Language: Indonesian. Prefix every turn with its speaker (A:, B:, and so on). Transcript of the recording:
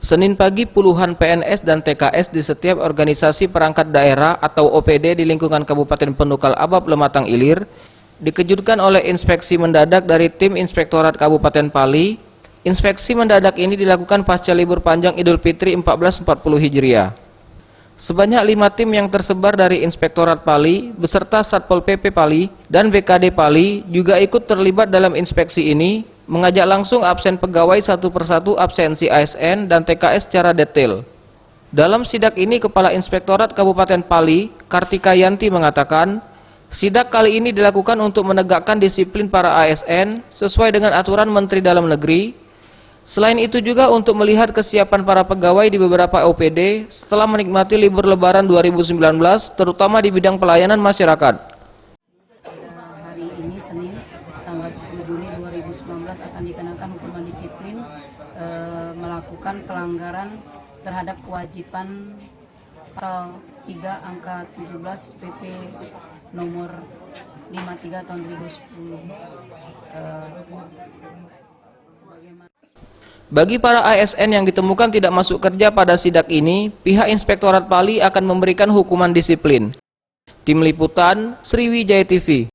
A: Senin pagi puluhan PNS dan TKS di setiap organisasi perangkat daerah atau OPD di lingkungan Kabupaten Penukal Abab Lematang Ilir dikejutkan oleh inspeksi mendadak dari tim Inspektorat Kabupaten Pali. Inspeksi mendadak ini dilakukan pasca libur panjang Idul Fitri 1440 Hijriah. Sebanyak 5 tim yang tersebar dari Inspektorat Pali beserta Satpol PP Pali dan BKD Pali juga ikut terlibat dalam inspeksi ini, mengajak langsung absen pegawai satu persatu absensi ASN dan TKS secara detail. Dalam sidak ini, Kepala Inspektorat Kabupaten Pali, Kartika Yanti mengatakan, sidak kali ini dilakukan untuk menegakkan disiplin para ASN sesuai dengan aturan Menteri Dalam Negeri. Selain itu juga untuk melihat kesiapan para pegawai di beberapa OPD setelah menikmati libur Lebaran 2019, terutama di bidang pelayanan masyarakat.
B: Hari ini Senin tanggal 10 Juni 2019 akan dikenakan hukuman disiplin melakukan pelanggaran terhadap kewajiban pasal 3 angka 17 PP nomor 53 tahun 2010.
A: Bagi para ASN yang ditemukan tidak masuk kerja pada sidak ini, pihak Inspektorat Pali akan memberikan hukuman disiplin. Tim Liputan, Sriwijaya TV.